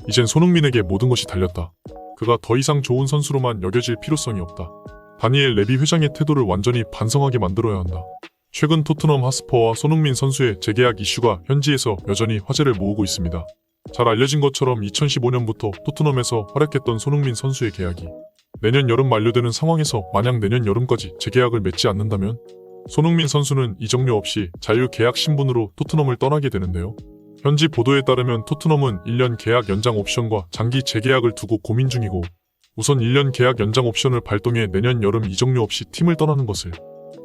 이젠 손흥민에게 모든 것이 달렸다. 그가 더 이상 좋은 선수로만 여겨질 필요성이 없다. 다니엘 레비 회장의 태도를 완전히 반성하게 만들어야 한다. 최근 토트넘 하스퍼와 손흥민 선수의 재계약 이슈가 현지에서 여전히 화제를 모으고 있습니다. 잘 알려진 것처럼 2015년부터 토트넘에서 활약했던 손흥민 선수의 계약이 내년 여름 만료되는 상황에서 만약 내년 여름까지 재계약을 맺지 않는다면 손흥민 선수는 이적료 없이 자유계약 신분으로 토트넘을 떠나게 되는데요. 현지 보도에 따르면 토트넘은 1년 계약 연장 옵션과 장기 재계약을 두고 고민 중이고 우선 1년 계약 연장 옵션을 발동해 내년 여름 이적료 없이 팀을 떠나는 것을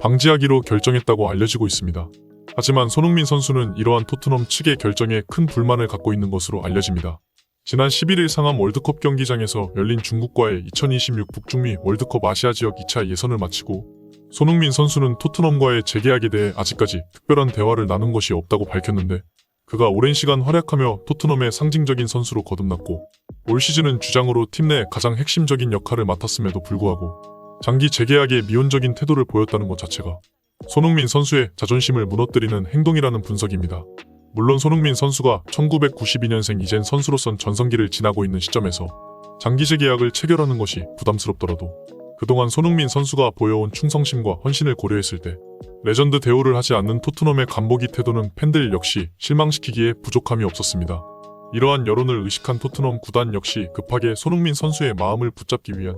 방지하기로 결정했다고 알려지고 있습니다. 하지만 손흥민 선수는 이러한 토트넘 측의 결정에 큰 불만을 갖고 있는 것으로 알려집니다. 지난 11일 상암 월드컵 경기장에서 열린 중국과의 2026 북중미 월드컵 아시아 지역 2차 예선을 마치고 손흥민 선수는 토트넘과의 재계약에 대해 아직까지 특별한 대화를 나눈 것이 없다고 밝혔는데 그가 오랜 시간 활약하며 토트넘의 상징적인 선수로 거듭났고 올 시즌은 주장으로 팀 내 가장 핵심적인 역할을 맡았음에도 불구하고 장기 재계약에 미온적인 태도를 보였다는 것 자체가 손흥민 선수의 자존심을 무너뜨리는 행동이라는 분석입니다. 물론 손흥민 선수가 1992년생 이젠 선수로선 전성기를 지나고 있는 시점에서 장기 재계약을 체결하는 것이 부담스럽더라도 그동안 손흥민 선수가 보여온 충성심과 헌신을 고려했을 때 레전드 대우를 하지 않는 토트넘의 간보기 태도는 팬들 역시 실망시키기에 부족함이 없었습니다. 이러한 여론을 의식한 토트넘 구단 역시 급하게 손흥민 선수의 마음을 붙잡기 위한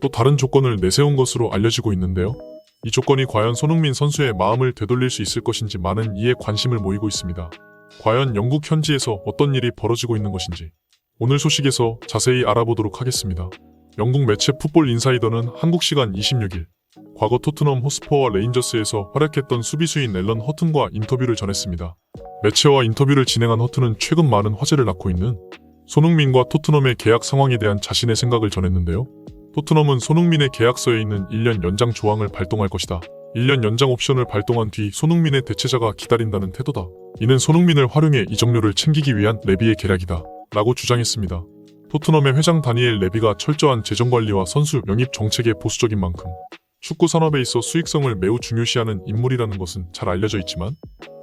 또 다른 조건을 내세운 것으로 알려지고 있는데요. 이 조건이 과연 손흥민 선수의 마음을 되돌릴 수 있을 것인지 많은 이에 관심을 모이고 있습니다. 과연 영국 현지에서 어떤 일이 벌어지고 있는 것인지 오늘 소식에서 자세히 알아보도록 하겠습니다. 영국 매체 풋볼 인사이더는 한국 시간 26일 과거 토트넘 호스퍼와 레인저스에서 활약했던 수비수인 앨런 허튼과 인터뷰를 전했습니다. 매체와 인터뷰를 진행한 허튼은 최근 많은 화제를 낳고 있는 손흥민과 토트넘의 계약 상황에 대한 자신의 생각을 전했는데요. 토트넘은 손흥민의 계약서에 있는 1년 연장 조항을 발동할 것이다. 1년 연장 옵션을 발동한 뒤 손흥민의 대체자가 기다린다는 태도다. 이는 손흥민을 활용해 이적료를 챙기기 위한 레비의 계략이다. 라고 주장했습니다. 토트넘의 회장 다니엘 레비가 철저한 재정관리와 선수 영입 정책에 보수적인 만큼 축구 산업에 있어 수익성을 매우 중요시하는 인물이라는 것은 잘 알려져 있지만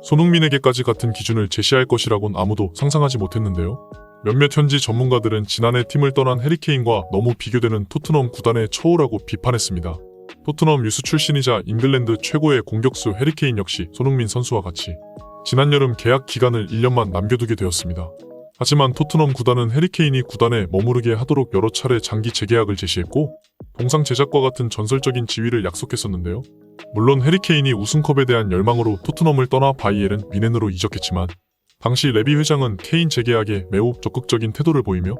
손흥민에게까지 같은 기준을 제시할 것이라곤 아무도 상상하지 못했는데요. 몇몇 현지 전문가들은 지난해 팀을 떠난 해리케인과 너무 비교되는 토트넘 구단의 처우라고 비판했습니다. 토트넘 유스 출신이자 잉글랜드 최고의 공격수 해리케인 역시 손흥민 선수와 같이 지난 여름 계약 기간을 1년만 남겨두게 되었습니다. 하지만 토트넘 구단은 해리케인이 구단에 머무르게 하도록 여러 차례 장기 재계약을 제시했고 동상 제작과 같은 전설적인 지위를 약속했었는데요. 물론 해리케인이 우승컵에 대한 열망으로 토트넘을 떠나 바이에른 미넨으로 이적했지만 당시 레비 회장은 케인 재계약에 매우 적극적인 태도를 보이며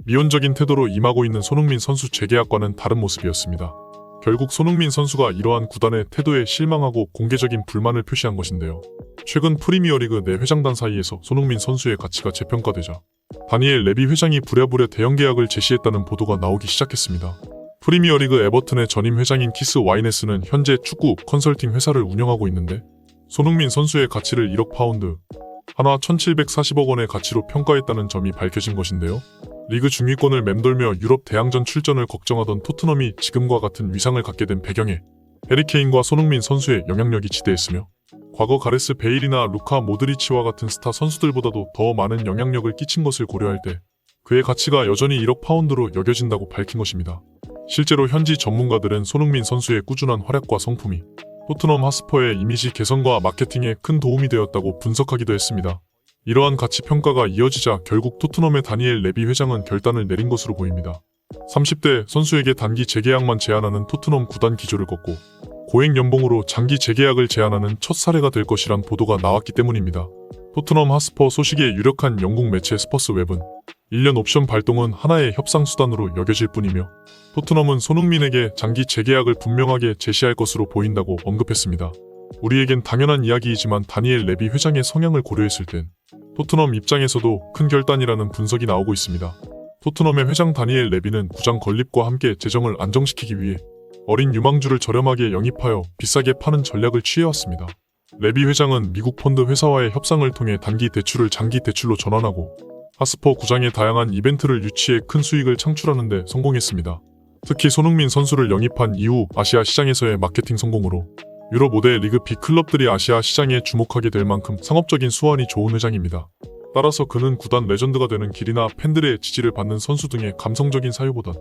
미온적인 태도로 임하고 있는 손흥민 선수 재계약과는 다른 모습이었습니다. 결국 손흥민 선수가 이러한 구단의 태도에 실망하고 공개적인 불만을 표시한 것인데요. 최근 프리미어리그 내 회장단 사이에서 손흥민 선수의 가치가 재평가되자 다니엘 레비 회장이 부랴부랴 대형 계약을 제시했다는 보도가 나오기 시작했습니다. 프리미어리그 에버튼의 전임 회장인 키스 와이네스는 현재 축구 컨설팅 회사를 운영하고 있는데 손흥민 선수의 가치를 1억 파운드, 하나 1,740억 원의 가치로 평가했다는 점이 밝혀진 것인데요. 리그 중위권을 맴돌며 유럽 대항전 출전을 걱정하던 토트넘이 지금과 같은 위상을 갖게 된 배경에 해리케인과 손흥민 선수의 영향력이 지대했으며 과거 가레스 베일이나 루카 모드리치와 같은 스타 선수들보다도 더 많은 영향력을 끼친 것을 고려할 때 그의 가치가 여전히 1억 파운드로 여겨진다고 밝힌 것입니다. 실제로 현지 전문가들은 손흥민 선수의 꾸준한 활약과 성품이 토트넘 하스퍼의 이미지 개선과 마케팅에 큰 도움이 되었다고 분석하기도 했습니다. 이러한 가치 평가가 이어지자 결국 토트넘의 다니엘 레비 회장은 결단을 내린 것으로 보입니다. 30대 선수에게 단기 재계약만 제안하는 토트넘 구단 기조를 꺾고 고액 연봉으로 장기 재계약을 제안하는 첫 사례가 될 것이란 보도가 나왔기 때문입니다. 토트넘 하스퍼 소식에 유력한 영국 매체 스퍼스 웹은 1년 옵션 발동은 하나의 협상 수단으로 여겨질 뿐이며 토트넘은 손흥민에게 장기 재계약을 분명하게 제시할 것으로 보인다고 언급했습니다. 우리에겐 당연한 이야기이지만 다니엘 레비 회장의 성향을 고려했을 땐 토트넘 입장에서도 큰 결단이라는 분석이 나오고 있습니다. 토트넘의 회장 다니엘 레비는 구장 건립과 함께 재정을 안정시키기 위해 어린 유망주를 저렴하게 영입하여 비싸게 파는 전략을 취해왔습니다. 레비 회장은 미국 펀드 회사와의 협상을 통해 단기 대출을 장기 대출로 전환하고 하스퍼 구장의 다양한 이벤트를 유치해 큰 수익을 창출하는 데 성공했습니다. 특히 손흥민 선수를 영입한 이후 아시아 시장에서의 마케팅 성공으로 유럽 5대 리그 B클럽들이 아시아 시장에 주목하게 될 만큼 상업적인 수완이 좋은 회장입니다. 따라서 그는 구단 레전드가 되는 길이나 팬들의 지지를 받는 선수 등의 감성적인 사유보단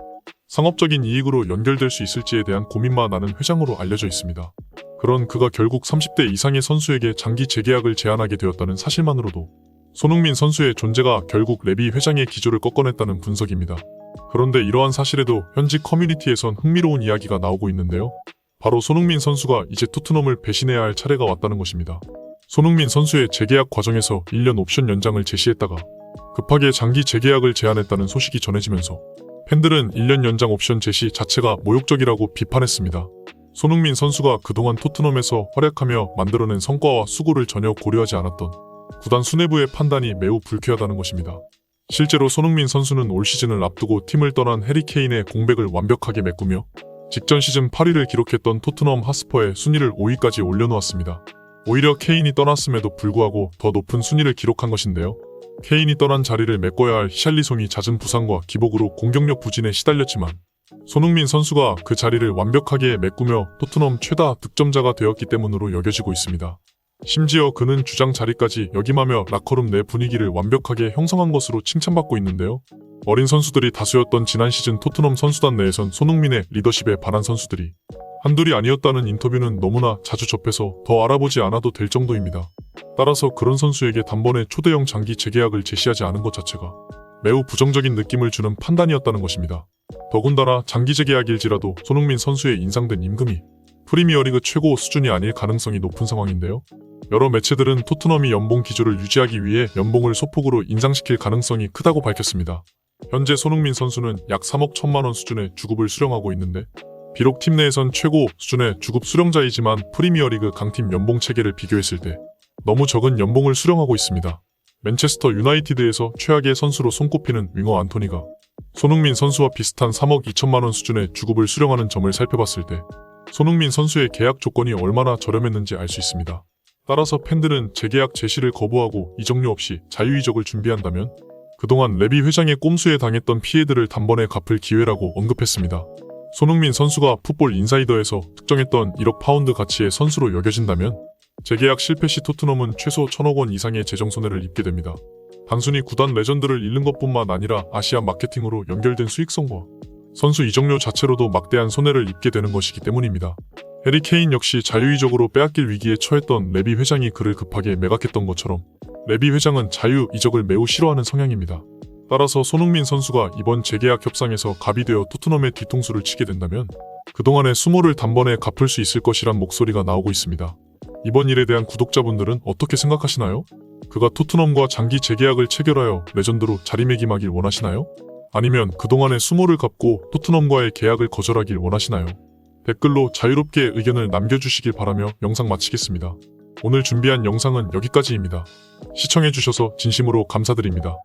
상업적인 이익으로 연결될 수 있을지에 대한 고민만 하는 회장으로 알려져 있습니다. 그런 그가 결국 30대 이상의 선수에게 장기 재계약을 제안하게 되었다는 사실만으로도 손흥민 선수의 존재가 결국 레비 회장의 기조를 꺾어냈다는 분석입니다. 그런데 이러한 사실에도 현지 커뮤니티에선 흥미로운 이야기가 나오고 있는데요. 바로 손흥민 선수가 이제 토트넘을 배신해야 할 차례가 왔다는 것입니다. 손흥민 선수의 재계약 과정에서 1년 옵션 연장을 제시했다가 급하게 장기 재계약을 제안했다는 소식이 전해지면서 팬들은 1년 연장 옵션 제시 자체가 모욕적이라고 비판했습니다. 손흥민 선수가 그동안 토트넘에서 활약하며 만들어낸 성과와 수고를 전혀 고려하지 않았던 구단 수뇌부의 판단이 매우 불쾌하다는 것입니다. 실제로 손흥민 선수는 올 시즌을 앞두고 팀을 떠난 해리 케인의 공백을 완벽하게 메꾸며 직전 시즌 8위를 기록했던 토트넘 하스퍼의 순위를 5위까지 올려놓았습니다. 오히려 케인이 떠났음에도 불구하고 더 높은 순위를 기록한 것인데요. 케인이 떠난 자리를 메꿔야 할 히샬리송이 잦은 부상과 기복으로 공격력 부진에 시달렸지만 손흥민 선수가 그 자리를 완벽하게 메꾸며 토트넘 최다 득점자가 되었기 때문으로 여겨지고 있습니다. 심지어 그는 주장 자리까지 역임하며 라커룸 내 분위기를 완벽하게 형성한 것으로 칭찬받고 있는데요. 어린 선수들이 다수였던 지난 시즌 토트넘 선수단 내에선 손흥민의 리더십에 반한 선수들이 한둘이 아니었다는 인터뷰는 너무나 자주 접해서 더 알아보지 않아도 될 정도입니다. 따라서 그런 선수에게 단번에 초대형 장기 재계약을 제시하지 않은 것 자체가 매우 부정적인 느낌을 주는 판단이었다는 것입니다. 더군다나 장기 재계약일지라도 손흥민 선수의 인상된 임금이 프리미어리그 최고 수준이 아닐 가능성이 높은 상황인데요. 여러 매체들은 토트넘이 연봉 기조를 유지하기 위해 연봉을 소폭으로 인상시킬 가능성이 크다고 밝혔습니다. 현재 손흥민 선수는 약 3억 1천만 원 수준의 주급을 수령하고 있는데 비록 팀 내에선 최고 수준의 주급 수령자이지만 프리미어리그 강팀 연봉 체계를 비교했을 때 너무 적은 연봉을 수령하고 있습니다. 맨체스터 유나이티드에서 최악의 선수로 손꼽히는 윙어 안토니가 손흥민 선수와 비슷한 3억 2천만 원 수준의 주급을 수령하는 점을 살펴봤을 때 손흥민 선수의 계약 조건이 얼마나 저렴했는지 알 수 있습니다. 따라서 팬들은 재계약 제시를 거부하고 이적료 없이 자유이적을 준비한다면 그동안 레비 회장의 꼼수에 당했던 피해들을 단번에 갚을 기회라고 언급했습니다. 손흥민 선수가 풋볼 인사이더에서 특정했던 1억 파운드 가치의 선수로 여겨진다면 재계약 실패 시 토트넘은 최소 1천억 원 이상의 재정 손해를 입게 됩니다. 단순히 구단 레전드를 잃는 것뿐만 아니라 아시아 마케팅으로 연결된 수익성과 선수 이적료 자체로도 막대한 손해를 입게 되는 것이기 때문입니다. 해리 케인 역시 자유이적으로 빼앗길 위기에 처했던 레비 회장이 그를 급하게 매각했던 것처럼 레비 회장은 자유이적을 매우 싫어하는 성향입니다. 따라서 손흥민 선수가 이번 재계약 협상에서 갑이 되어 토트넘의 뒤통수를 치게 된다면 그동안의 수모를 단번에 갚을 수 있을 것이란 목소리가 나오고 있습니다. 이번 일에 대한 구독자분들은 어떻게 생각하시나요? 그가 토트넘과 장기 재계약을 체결하여 레전드로 자리매김하길 원하시나요? 아니면 그동안의 수모를 갚고 토트넘과의 계약을 거절하길 원하시나요? 댓글로 자유롭게 의견을 남겨주시길 바라며 영상 마치겠습니다. 오늘 준비한 영상은 여기까지입니다. 시청해주셔서 진심으로 감사드립니다.